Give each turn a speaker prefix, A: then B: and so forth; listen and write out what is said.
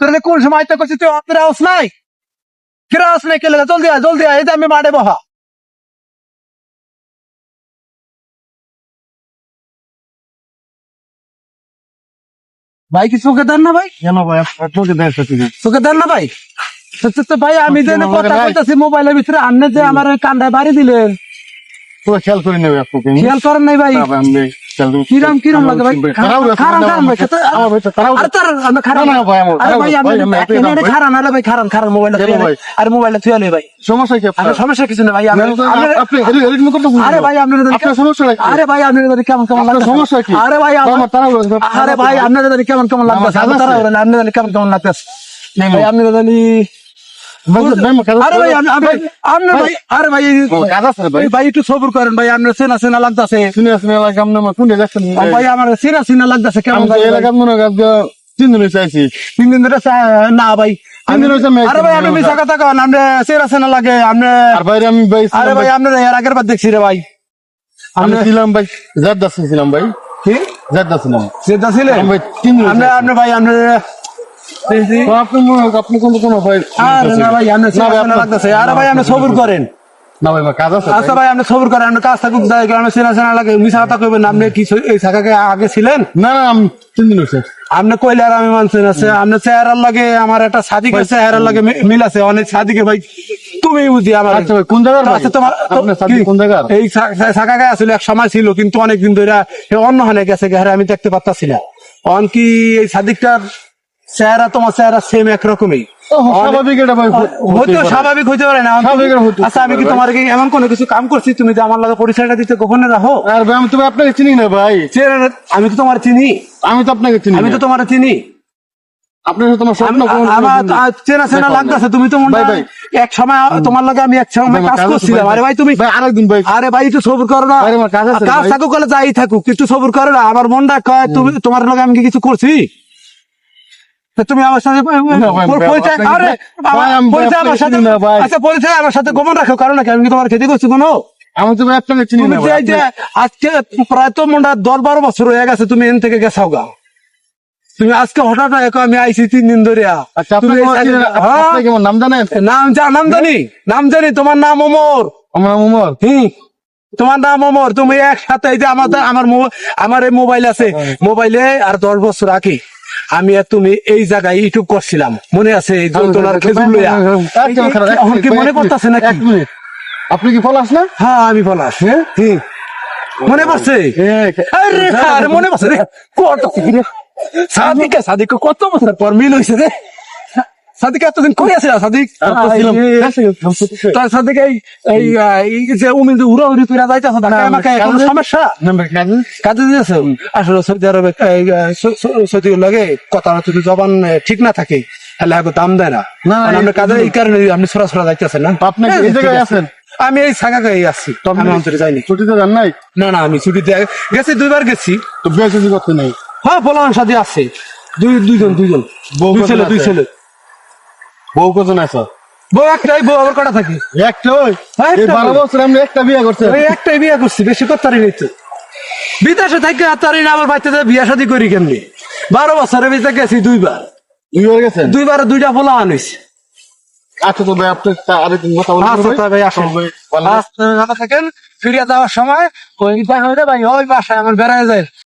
A: তোর কোন সময় তো করছিস তুই অন্তরে আস নাই ফিরে আস নাই কেলে জলদি আয় এই যে আমি মাঠে বহা ভাই কি চোখে দেন না ভাই
B: কেন ভাই আপনাকে দেখছে ঠিক আছে
A: চোখে দেন না ভাই তো ভাই আমি যে কথা কইতাছি মোবাইলের ভিতরে আনলে যে আমার কান্দায় বাড়ি দিলেন
B: তো খেয়াল করে নেবে আপনাকে
A: খেয়াল করেন নাই ভাই কিরম লাগে ভাই খারান ভাই আরে তার আমি খারান
B: না ভাই আমার
A: আরে ভাই আমি খারান আরে ভাই খারান মোবাইলটা আরে মোবাইলটা থুয়ালে ভাই
B: সমস্যা কি
A: আরে সমস্যা কিছু না ভাই
B: আপনি এরকম করতে
A: আরে ভাই
B: আপনার সমস্যা কি
A: আরে ভাই আপনাদের কেমন লাগছে
B: সমস্যা কি
A: আরে ভাই আরে ভাই আপনাদের কেমন লাগছে আপনাদের কেমন লাগছে ভাই আপনাদের আরে ভাই আপনার ভাই আরে ভাই ভাই একটু সবর করেন ভাই আপনার চেনা লাগতেছে ভাই আমার চেনা লাগতেছে কেমন
B: 3 দিন চাইছি
A: 3 দিন ধরে না ভাই আরে ভাই আপনি মিশা কথা কন আপনি চেনা লাগে আপনি
B: আর ভাই আমি ভাই
A: আরে ভাই আপনার এর আগের বার দেখছি রে ভাই
B: আমি ছিলাম ভাই জাদ্দাস ছিলাম ভাই
A: কি
B: জাদ্দাস ছিলাম
A: সেটা ছিলেন
B: ভাই 3 দিন
A: আপনি ভাই আপনি
B: আপনি কোন ভাই
A: আরে না ভাই আপনি চেনা লাগতেছে আরে ভাই আপনি সবর করেন
B: না ভাই কাজ আছে
A: আচ্ছা ভাই আপনি সবর করেন আপনি কাজ থাকুক যায় আপনি চেনা লাগে মিশা কথা কইবেন না আপনি কি এই শাখাকে আগে ছিলেন
B: না আমি 3 দিন হইছে
A: আপনি কইলে আর আমি মানছেন আছে আপনি চেহারার লাগে আমার একটা সাদিকের চেহারার লাগে মিল আছে অনেক সাদিকে ভাই তুমি বুঝি আমার
B: আচ্ছা ভাই কোন জায়গার
A: আচ্ছা তোমার
B: আপনার সাদিক কোন জায়গার
A: এই শাখাকে আসলে এক সময় ছিল কিন্তু অনেকদিন ধরে অন্য হানে গেছে আমি দেখতে পারতাছি না অন কি এই সাদিকটার চেহারা তোমার চেহারা সেম একরকমই
B: স্বাভাবিক এটা ভাই
A: হয়তো স্বাভাবিক হইতে পারে না আচ্ছা আমি কি তোমার এমন কোনো কিছু কাম করছি তুমি যে আমার লাগে পরিচয়টা দিতে গোপনে রাখো
B: আর ভাই আমি তো আপনাকে চিনি না ভাই
A: আমি তো তোমার চিনি
B: আমি তো আপনাকে চিনি
A: আমি তো তোমার চিনি
B: আপনার সাথে তোমার স্বপ্ন
A: আমার চেনা লাগতেছে তুমি তো মনে হয় এক সময় তোমার লাগে আমি এক সময় কাজ করছিলাম আরে ভাই তুমি
B: আরেকদিন ভাই
A: আরে ভাই একটু সবর করো না কাজ থাকুক বলে যাই থাকুক একটু সবর করো না আমার মনটা কয় তুমি তোমার লাগে আমি কি কিছু করছি তুমি আমার সাথে পরিচয় আচ্ছা পরিচয় আমার সাথে গোপন রাখো কারণ আমি কি তোমার খেতে করছি কোনো
B: আমি তো ভাই আপনাকে চিনি না
A: আজকে প্রায় তো মনে 10-12 বছর হয়ে গেছে তুমি এন থেকে গেছাও গা তুমি আজকে হঠাৎ আমি আইছি 3 দিন ধরে
B: নাম জানেন
A: নাম জানি তোমার নাম ওমর
B: আমার ওমর
A: তোমার নাম ওমর তুমি একসাথে এই যে আমার এই মোবাইল আছে মোবাইলে আর 10 বছর আগে আমি আর তুমি এই জায়গায় ইউটিউব করছিলাম মনে আছে এই জলতলার খেজুর লইয়া এখন কি মনে পড়তেছে নাকি
B: আপনি কি পলাশ না
A: হ্যাঁ আমি পলাশ মনে পড়ছে আরে মনে পড়ছে রে কত সাদিক কত বছর পর মিল হয়েছে রে সাদিক এতদিন কই আছে সাদিক তার সাদিক এই যে উমিন যে উড়াউড়ি করে যাইতেছে আমাকে কোনো সমস্যা কাজে দিয়েছে আসলে সৌদি আরবে সৌদি লাগে কথা যদি জবান ঠিক না থাকে তাহলে আগে দাম দেয় না আমরা কাজে এই কারণে আপনি সরাসরি যাইতেছেন না
B: আপনি এই জায়গায় আছেন
A: আমি এই শাখাকে আসছি আমি অন্তরে যাইনি
B: ছুটিতে যান নাই
A: না আমি ছুটিতে গেছি 2 বার গেছি
B: তো বিয়ে শাদী করতে নাই
A: হ্যাঁ বলান সাথে আছে দুইজন দুই ছেলে
B: বউ কজন আছে
A: বউ একটাই বউ আবার কটা থাকে
B: একটা ওই 12 বছর আমি একটা বিয়ে করছি
A: একটাই বিয়ে করছি বেশি করতারি নাই তো বিদেশে থাকে তারি না আমার বাড়িতে বিয়ে শাদী করি কেমনি 12 বছরের ভিতরে গেছি 2 বার
B: গেছেন
A: 2 বার 2টা পোলা আনিস
B: আচ্ছা তো ভাই আপনি আরেকদিন কথা
A: বলবো ভাই আসেন থাকেন ফিরে যাওয়ার সময় ওই ভাই ওই বাসায় আমার বেড়ায় যায়